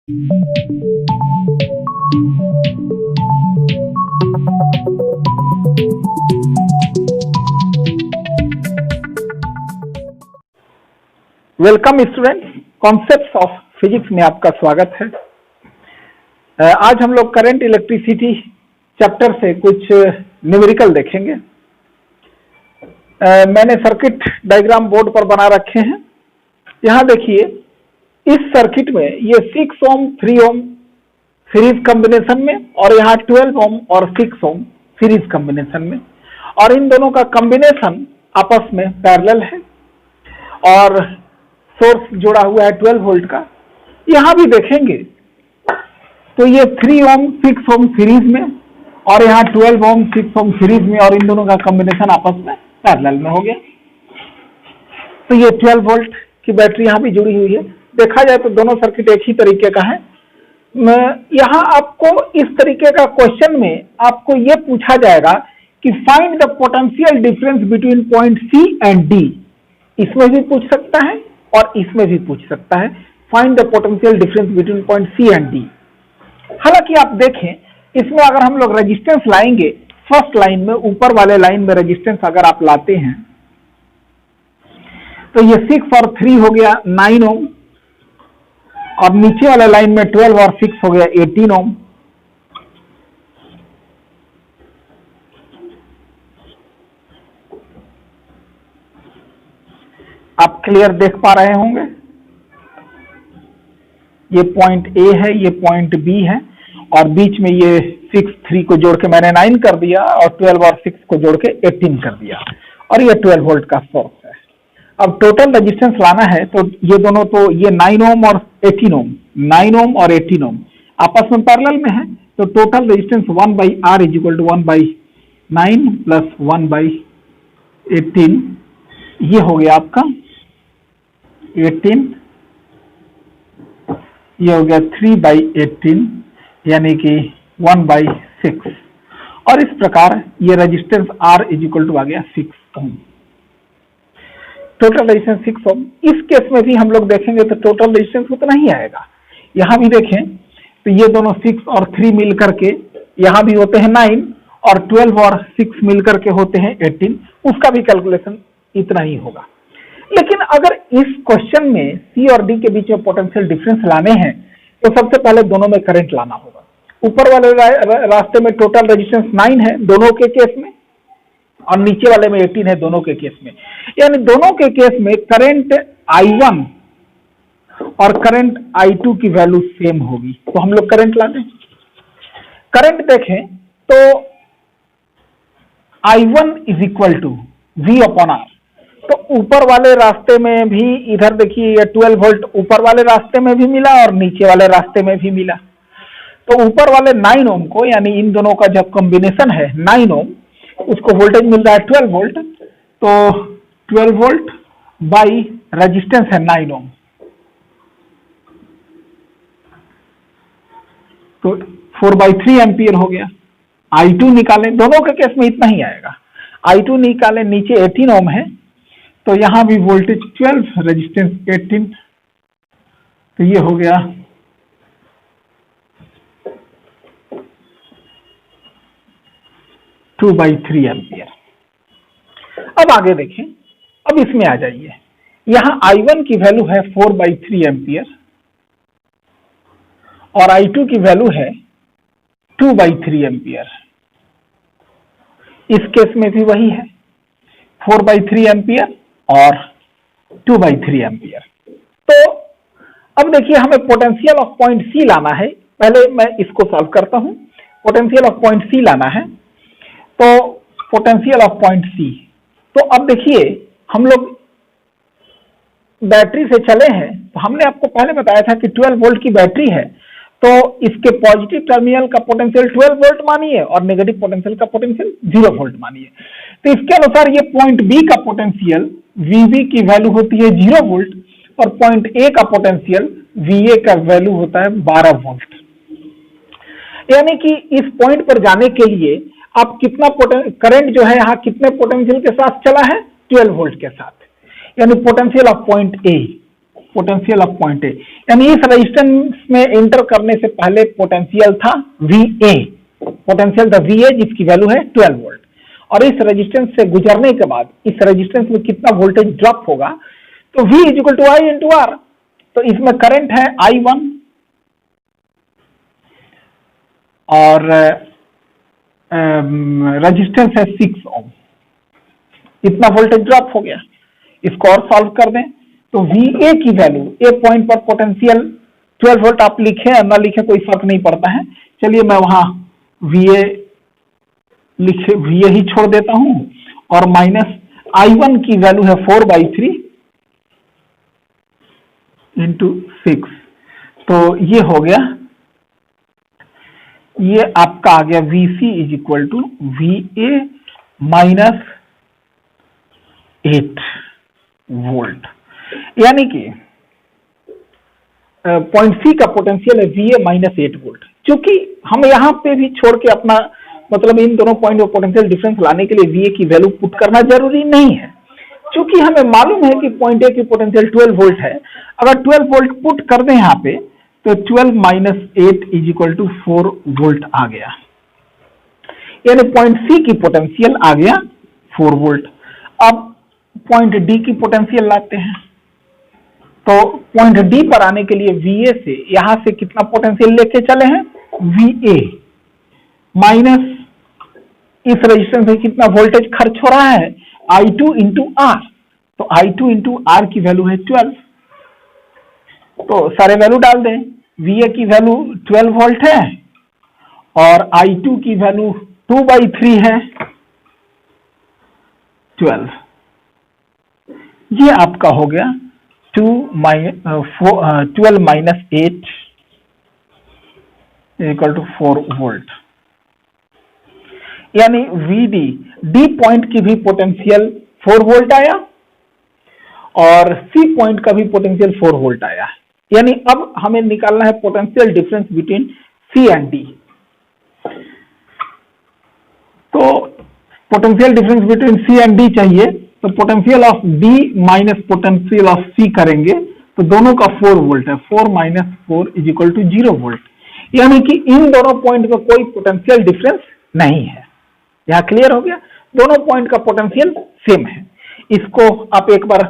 Welcome students, concepts of physics में आपका स्वागत है। आज हम लोग करंट इलेक्ट्रिसिटी चैप्टर से कुछ न्यूमेरिकल देखेंगे। मैंने सर्किट डायग्राम बोर्ड पर बना रखे हैं। यहाँ देखिए, इस सर्किट में ये 6 ओम 3 ओम सीरीज कॉम्बिनेशन में और यहाँ 12 ओम और 6 ओम सीरीज कॉम्बिनेशन में, और इन दोनों का कॉम्बिनेशन आपस में पैरेलल है और सोर्स जोड़ा हुआ है 12 वोल्ट का। यहाँ भी देखेंगे तो ये 3 ओम 6 ओम सीरीज में और यहाँ 12 ओम 6 ओम सीरीज में, और इन दोनों का कॉम्बिनेशन आपस में पैरेलल में हो गया। तो ये 12 वोल्ट की बैटरी यहाँ भी जुड़ी हुई है। देखा जाए तो दोनों सर्किट एक ही तरीके का है। यहाँ आपको इस तरीके का क्वेश्चन में आपको ये पूछा जाएगा कि find the potential difference between point C and D. इसमें भी पूछ सकता है और इसमें भी पूछ सकता है, find the potential difference between point C and D. हालांकि आप देखें, इसमें अगर हम लोग रेजिस्टेंस लाएंगे, फर्स्ट लाइन में ऊपर वाले लाइन में रेजिस्टेंस अगर आप लाते हैं तो ये 6 और 3 हो गया 9 ओम, और नीचे वाले लाइन में 12 और 6 हो गया 18 ओम। आप क्लियर देख पा रहे होंगे, ये पॉइंट ए है, ये पॉइंट बी है, और बीच में ये 6 3 को जोड़ के मैंने 9 कर दिया और 12 और 6 को जोड़ के 18 कर दिया, और ये 12 वोल्ट का सोर्स है। अब टोटल रेजिस्टेंस लाना है तो ये दोनों, तो ये 9 ओम और 18 ओम, 9 ओम और 18 ओम आपस में पैरेलल में है। तो total resistance 1/R is equal to 1/9 plus 1/18, ये हो गया आपका 18, ये हो गया 3/18 यानी कि 1/6, और इस प्रकार ये resistance R is equal to आ गया 6 ओम। टोटल रेजिस्टेंस 6 ओम। इस केस में भी हम लोग देखेंगे तो टोटल रेजिस्टेंस उतना ही आएगा। यहां भी देखें तो ये दोनों 6 और 3 मिल करके यहां भी होते हैं 9, और 12 और 6 मिल करके होते हैं 18, उसका भी कैलकुलेशन इतना ही होगा। लेकिन अगर इस क्वेश्चन में सी और डी के बीच में पोटेंशियल डिफरेंस लाने हैं तो सबसे पहले दोनों में करंट लाना होगा। ऊपर वाले रास्ते में टोटल रेजिस्टेंस 9 है दोनों के केस में, और नीचे वाले में 18 है दोनों के केस में। यानी दोनों के केस में करंट I1 और करंट I2 की वैल्यू सेम होगी। तो हम लोग करंट लाते हैं। करंट देखें तो I1 is equal to V/R। तो ऊपर वाले रास्ते में भी, इधर देखिए ये 12 वोल्ट ऊपर वाले रास्ते में भी मिला और नीचे वाले रास्ते में भी मिला। तो ऊपर वाले 9 ओम को, यानी इन दोनों का जब कॉम्बिनेशन है 9 ओम, उसको वोल्टेज मिल रहा है 12 वोल्ट। तो 12 वोल्ट बाई रेजिस्टेंस है 9 ओम, तो 4/3 एम्पियर हो गया। I2 निकालें, दोनों के केस में इतना ही आएगा। I2 निकालें, नीचे 18 ओम है तो यहां भी वोल्टेज 12, रेजिस्टेंस 18, तो ये हो गया 2/3 एम्पियर। अब आगे देखें, अब इसमें आ जाइए। यहां I1 की वैल्यू है 4/3 एम्पियर और I2 की वैल्यू है 2/3 एम्पियर। इस केस में भी वही है, 4/3 एम्पियर और 2/3 एम्पियर। तो अब देखिए, हमें पोटेंशियल ऑफ पॉइंट सी लाना है। पहले मैं इसको सॉल्व करता हूं। पोटेंशियल ऑफ पॉइंट सी लाना है, तो पोटेंशियल ऑफ पॉइंट सी, तो अब देखिए हम लोग बैटरी से चले हैं, तो हमने आपको पहले बताया था कि 12 वोल्ट की बैटरी है, तो इसके पॉजिटिव टर्मिनल का पोटेंशियल 12 वोल्ट मानिए और नेगेटिव पोटेंशियल का पोटेंशियल 0 वोल्ट मानिए। तो इसके अनुसार ये पॉइंट बी का पोटेंशियल VB की वैल्यू होती है 0 वोल्ट, और पॉइंट ए का पोटेंशियल VA का वैल्यू होता है 12 वोल्ट। यानी कि इस पॉइंट पर जाने के लिए आप कितना करंट जो है यहाँ कितने पोटेंशियल के साथ चला है, 12 वोल्ट के साथ। यानी potential of point A potential of point A, यानी इस रेजिस्टेंस में एंटर करने से पहले पोटेंशियल था VA, पोटेंशियल था VA जिसकी वैल्यू है 12 वोल्ट, और इस रेजिस्टेंस से गुजरने के बाद इस रेजिस्टेंस में कितना वोल्टेज ड्रॉप होगा, तो V equal to I into R। तो इसमें करंट है I1 और रेजिस्टेंस है 6 ओम, इतना वोल्टेज ड्रॉप हो गया। इसको और सॉल्व कर दें तो VA की वैल्यू, ए पॉइंट पर पोटेंशियल 12 वोल्ट आप लिखे या ना लिखे कोई फर्क नहीं पड़ता है, चलिए मैं वहां VA ही छोड़ देता हूं, और माइनस I1 की वैल्यू है 4/3 इंटू 6, तो ये हो गया, ये आपका आ गया VC is equal to VA minus 8 volt, यानी कि पॉइंट सी का पोटेंशियल है VA माइनस 8 वोल्ट। क्योंकि हम यहां पे भी छोड़ के अपना मतलब इन दोनों पॉइंट में पोटेंशियल डिफरेंस लाने के लिए VA की वैल्यू पुट करना जरूरी नहीं है, क्योंकि हमें मालूम है कि पॉइंट ए की पोटेंशियल 12 वोल्ट है। अगर 12 वोल्ट पुट कर दें यहाँ पे तो 12 minus 8 is equal to 4 volt आ गया, यानी पॉइंट सी की पोटेंशियल आ गया 4 वोल्ट। अब पॉइंट डी की पोटेंशियल लाते हैं, तो पॉइंट डी पर आने के लिए VA से यहां से कितना पोटेंशियल लेके चले हैं, VA माइनस इस रेजिस्टेंस में कितना वोल्टेज खर्च हो रहा है, I2 इंटू आर, तो I2 इंटू आर की वैल्यू है 12, तो सारे वैल्यू डाल दें। VA की वैल्यू 12 वोल्ट है और I2 की वैल्यू 2/3 है 12, ये आपका हो गया 12 माइनस 8 इक्वल टू 4 वोल्ट, यानी VD डी पॉइंट की भी पोटेंशियल 4 वोल्ट आया और C पॉइंट का भी पोटेंशियल 4 वोल्ट आया, यानी अब हमें निकालना है potential difference between C and D। तो potential difference between C and D चाहिए, तो potential of D minus potential of C करेंगे तो दोनों का 4 वोल्ट है, 4 minus 4 is equal to 0 volt, यानी कि इन दोनों पॉइंट का कोई पोटेंशियल डिफरेंस नहीं है। यहां क्लियर हो गया, दोनों पॉइंट का पोटेंशियल सेम है। इसको आप एक बार,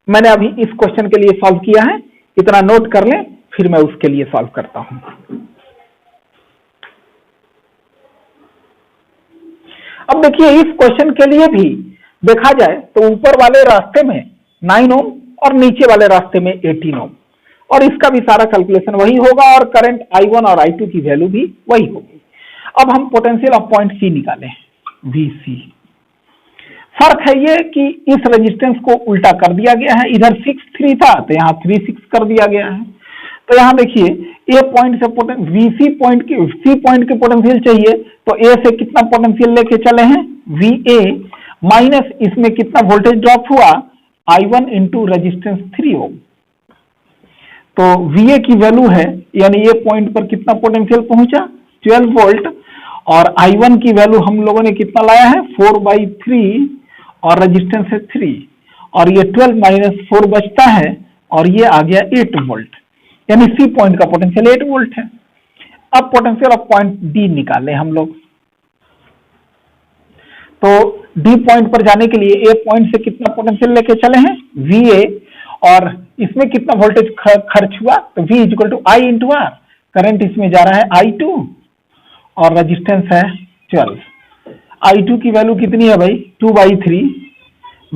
मैंने अभी इस क्वेश्चन के लिए सॉल्व किया है, इतना नोट कर लें, फिर मैं उसके लिए सॉल्व करता हूं। अब देखिए इस क्वेश्चन के लिए भी देखा जाए तो ऊपर वाले रास्ते में 9 ओम और नीचे वाले रास्ते में 18 ओम, और इसका भी सारा कैलकुलेशन वही होगा और करंट I1 और I2 की वैल्यू भी वही होगी। अब हम पोटेंशियल ऑफ पॉइंट C निकालें, VC। फर्क है ये कि इस रेजिस्टेंस को उल्टा कर दिया गया है, इधर 6-3 था तो यहाँ 3-6 कर दिया गया है। तो यहाँ देखिए A पॉइंट से VC पॉइंट की C पॉइंट के पोटेंशियल चाहिए, तो A से कितना पोटेंशियल लेके चले हैं, VA माइनस इसमें कितना वोल्टेज ड्रॉप हुआ, I1 इंटू रेजिस्टेंस 3 ओम, तो VA की वैल्यू है, यानी ये पॉइंट पर कितना पोटेंशियल पहुंचा 12 वोल्ट, और I1 की वैल्यू हम लोगों ने कितना लाया है 4/3 और रेजिस्टेंस है 3, और ये 12 माइनस 4 बचता है और ये आ गया 8 वोल्ट, यानी C पॉइंट का पोटेंशियल 8 वोल्ट है। अब पोटेंशियल ऑफ पॉइंट D निकालें हम लोग, तो D पॉइंट पर जाने के लिए A पॉइंट से कितना पोटेंशियल लेके चले हैं VA, और इसमें कितना वोल्टेज खर्च हुआ, तो V equal to I into R, current इसमें जा रहा है I2 और रेजिस्टेंस है 12। I2 की वैल्यू कितनी है भाई 2/3,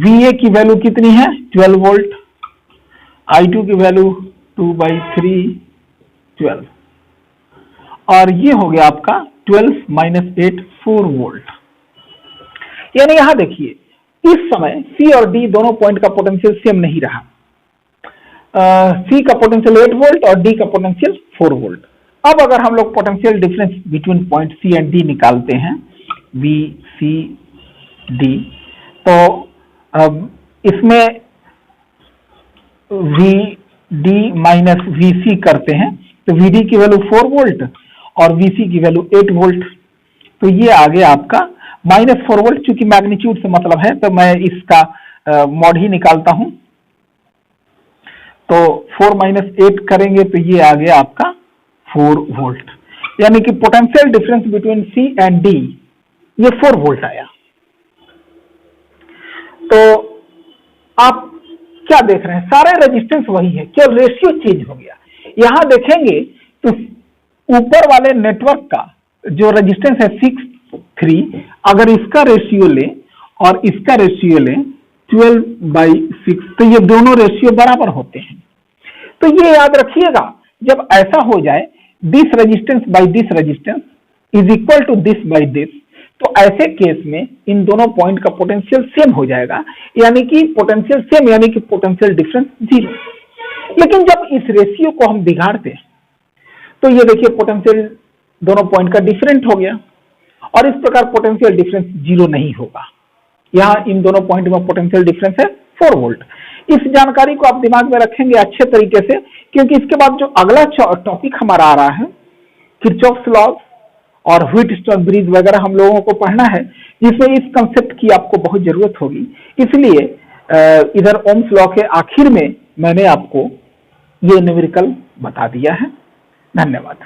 VA की वैल्यू कितनी है 12 वोल्ट, I2 की वैल्यू 2/3 12, और ये हो गया आपका 12 माइनस 8 4 वोल्ट। यानी यहां देखिए इस समय C और D दोनों पॉइंट का पोटेंशियल सेम नहीं रहा, C का पोटेंशियल 8 वोल्ट और D का पोटेंशियल 4 वोल्ट। अब अगर हम लोग potential difference between point C and D निकालते हैं VCD, तो इसमें VD माइनस VC करते हैं तो VD की वैल्यू 4 वोल्ट और VC की वैल्यू 8 वोल्ट, तो ये आ गया आपका माइनस 4 वोल्ट। चूंकि मैग्नीट्यूड से मतलब है तो मैं इसका मॉड ही निकालता हूं, तो 4 माइनस 8 करेंगे तो ये आ गया आपका 4 वोल्ट, यानी कि potential difference between C and D ये 4 वोल्ट आया। तो आप क्या देख रहे हैं, सारे रेजिस्टेंस वही है, केवल रेशियो चेंज हो गया। यहां देखेंगे तो ऊपर वाले नेटवर्क का जो रेजिस्टेंस है 6:3, अगर इसका रेशियो लें और इसका रेशियो लें 12/6, तो ये दोनों रेशियो बराबर होते हैं। तो ये याद रखिएगा, जब ऐसा हो जाए this resistance by this resistance is equal to this by this, तो ऐसे केस में इन दोनों पॉइंट का पोटेंशियल सेम हो जाएगा, यानी कि पोटेंशियल सेम यानी कि पोटेंशियल डिफरेंस 0। लेकिन जब इस रेशियो को हम बिगाड़ते हैं तो ये देखिए पोटेंशियल दोनों पॉइंट का डिफरेंट हो गया, और इस प्रकार पोटेंशियल डिफरेंस 0 नहीं होगा। यहां इन दोनों पॉइंट में पोटेंशियल डिफरेंस है 4 वोल्ट। इस जानकारी को आप दिमाग में रखेंगे अच्छे तरीके से, क्योंकि इसके बाद जो अगला टॉपिक हमारा आ रहा है किरचॉफ्स लॉ और व्हीटस्टोन ब्रिज वगैरह हम लोगों को पढ़ना है, जिसमें इस कंसेप्ट की आपको बहुत जरूरत होगी। इसलिए इधर ओम्स लॉ के आखिर में मैंने आपको ये न्यूमेरिकल बता दिया है। धन्यवाद।